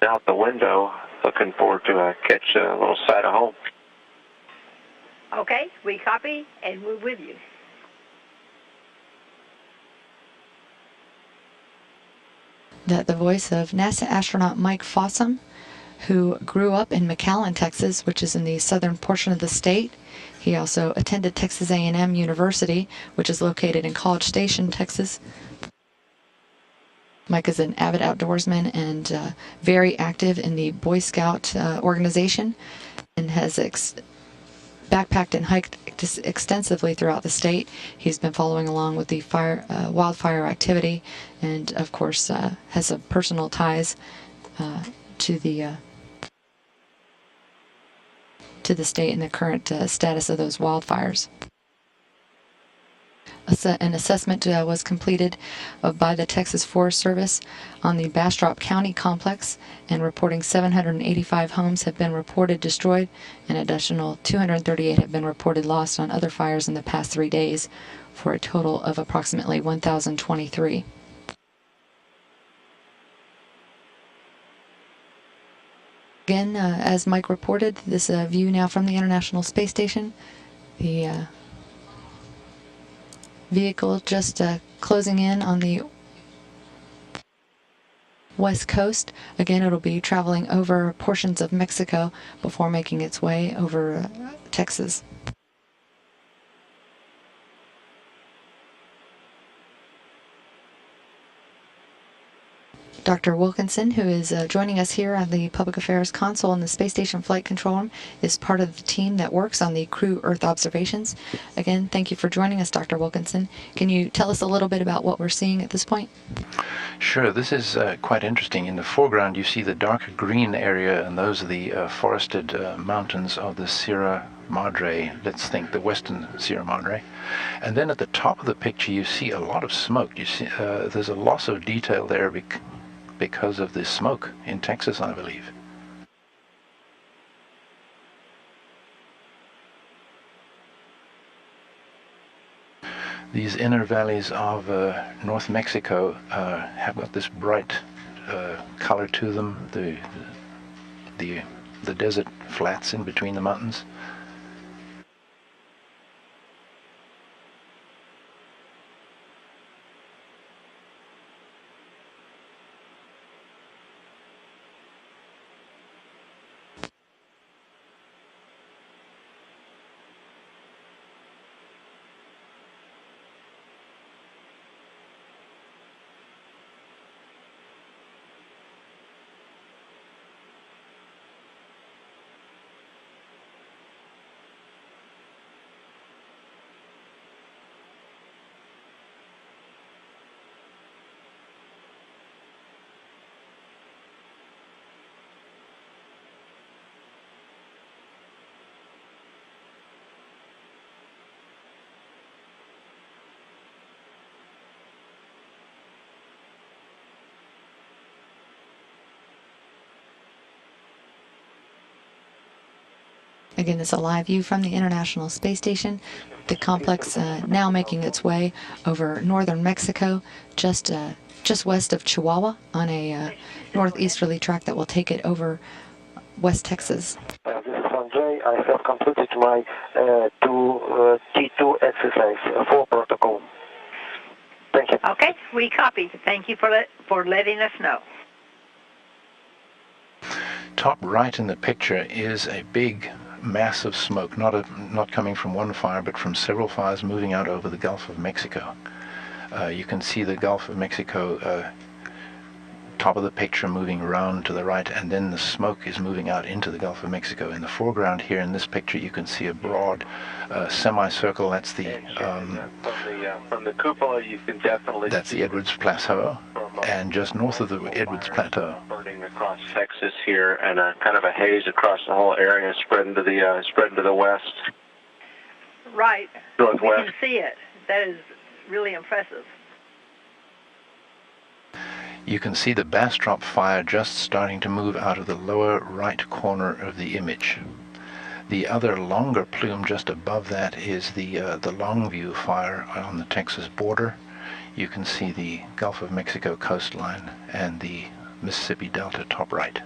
out the window, looking forward to catch a little sight of home. Okay, we copy, and we're with you. The voice of NASA astronaut Mike Fossum, who grew up in McAllen, Texas, which is in the southern portion of the state. He also attended Texas A&M University, which is located in College Station, Texas. Mike is an avid outdoorsman and very active in the Boy Scout organization, and has backpacked and hiked extensively throughout the state. He's been following along with the wildfire activity, and of course has some personal ties to the state and the current status of those wildfires. An assessment was completed by the Texas Forest Service on the Bastrop County complex, and reporting 785 homes have been reported destroyed, and additional 238 have been reported lost on other fires in the past 3 days, for a total of approximately 1,023. Again, as Mike reported, this view now from the International Space Station. The vehicle just closing in on the west coast. Again, it'll be traveling over portions of Mexico before making its way over Texas. Dr. Wilkinson, who is joining us here on the Public Affairs Console in the Space Station Flight Control Room, is part of the team that works on the crew Earth observations. Again, thank you for joining us, Dr. Wilkinson. Can you tell us a little bit about what we're seeing at this point? Sure, this is quite interesting. In the foreground you see the darker green area, and those are the forested mountains of the Sierra Madre, let's think the western Sierra Madre. And then at the top of the picture you see a lot of smoke. You see there's a loss of detail there because of the smoke in Texas, I believe. These inner valleys of North Mexico have got this bright color to them, the desert flats in between the mountains. Again, it's a live view from the International Space Station. The complex now making its way over northern Mexico, just west of Chihuahua, on a northeasterly track that will take it over West Texas. This is Sanjay. I have completed my T2 exercise, full protocol. Thank you. Okay, we copy. Thank you for letting us know. Top right in the picture is a big mass of smoke, not coming from one fire, but from several fires moving out over the Gulf of Mexico. You can see the Gulf of Mexico, top of the picture, moving around to the right, and then the smoke is moving out into the Gulf of Mexico. In the foreground here in this picture you can see a broad semicircle. That's the from the cupola you can definitely that's the Edwards Plateau, and just north of the Edwards Plateau, burning across Texas here, and kind of a haze across the whole area, spreading to the west. Right. Northwest. We can see it. That is really impressive. You can see the Bastrop fire just starting to move out of the lower right corner of the image. The other longer plume just above that is the Longview fire on the Texas border. You can see the Gulf of Mexico coastline and the Mississippi Delta, top right.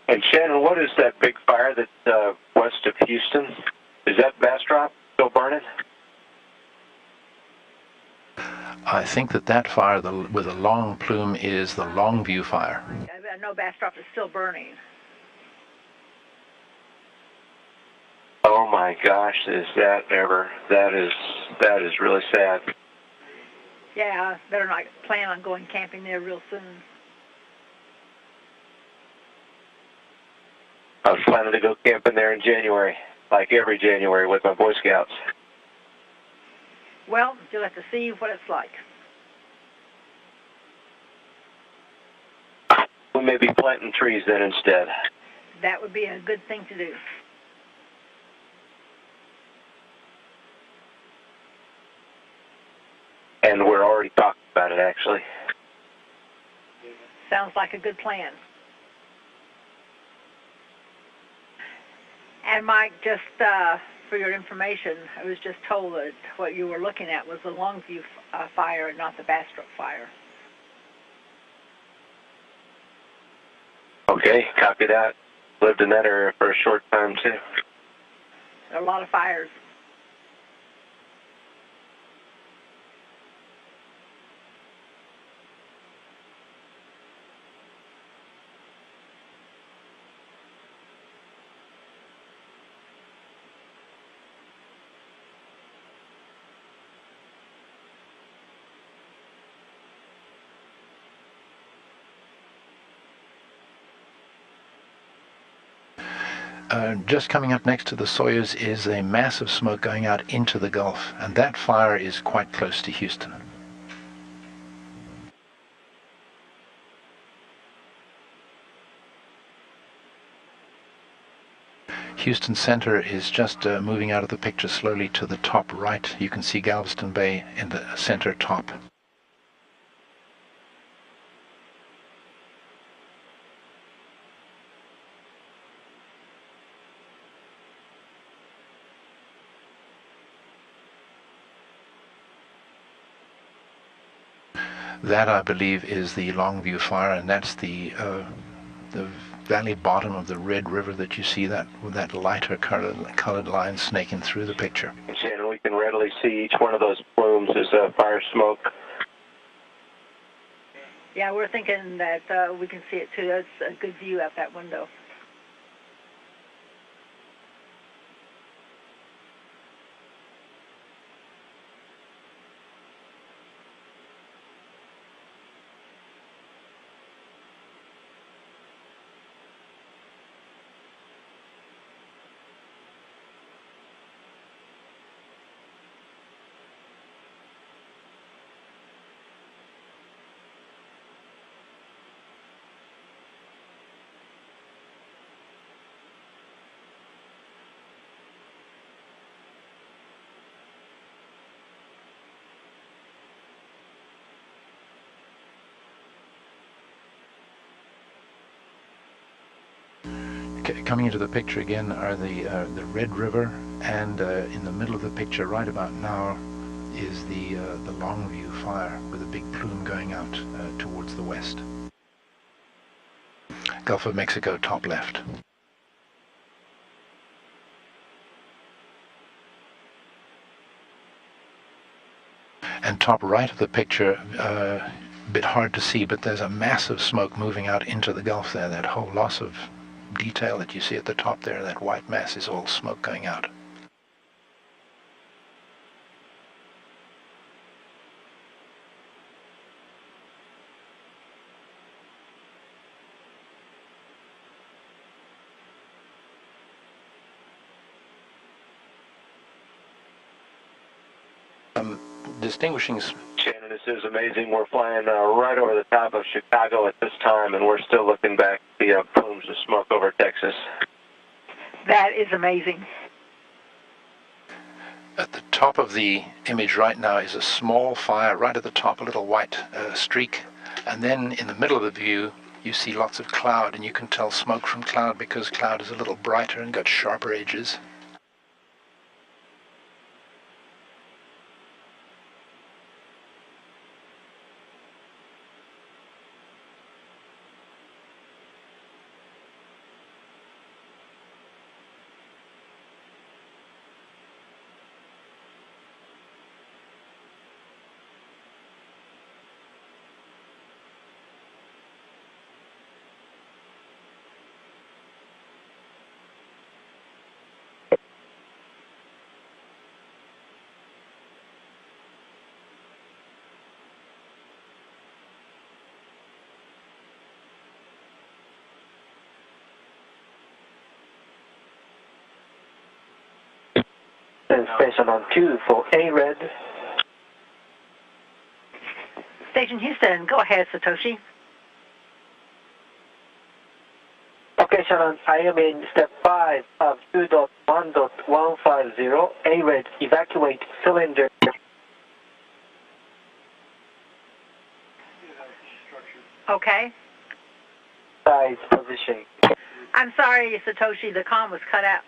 And Shannon, what is that big fire that's west of Houston? Is that Bastrop still burning? I think that fire with a long plume is the Longview fire. I know Bastrop is still burning. Oh my gosh, is that ever? That is really sad. Yeah, better not plan on going camping there real soon. I was planning to go camping there in January, like every January with my Boy Scouts. Well, you'll have to see what it's like. We may be planting trees then instead. That would be a good thing to do. And we're already talking about it, actually. Sounds like a good plan. And Mike, just for your information, I was just told that what you were looking at was the Longview fire and not the Bastrop fire. Okay, copy that. Lived in that area for a short time, too. There are a lot of fires. Just coming up next to the Sawyers is a mass of smoke going out into the Gulf, and that fire is quite close to Houston. Houston Center is just moving out of the picture slowly to the top right. You can see Galveston Bay in the center top. That, I believe, is the Longview fire, and that's the valley bottom of the Red River that you see, that with that lighter colored line snaking through the picture. Shannon, we can readily see each one of those plumes as fire smoke. Yeah, we're thinking that we can see it too. That's a good view out that window. Coming into the picture again are the Red River, and in the middle of the picture right about now is the Longview fire with a big plume going out towards the west. Gulf of Mexico, top left. And top right of the picture, a bit hard to see, but there's a massive smoke moving out into the Gulf there. That whole loss of detail that you see at the top there, that white mass, is all smoke going out. Distinguishing. Shannon, this is amazing. We're flying right over the top of Chicago at this time, and we're still looking back at the plumes of smoke over Texas. That is amazing. At the top of the image right now is a small fire right at the top, a little white streak, and then in the middle of the view you see lots of cloud, and you can tell smoke from cloud because cloud is a little brighter and got sharper edges. And station on 2 for A-Red. Station Houston, go ahead, Satoshi. Okay, Shannon, I am in step 5 of 2.1.150. A-Red, evacuate cylinder. Okay. Size position. I'm sorry, Satoshi, the comm was cut out.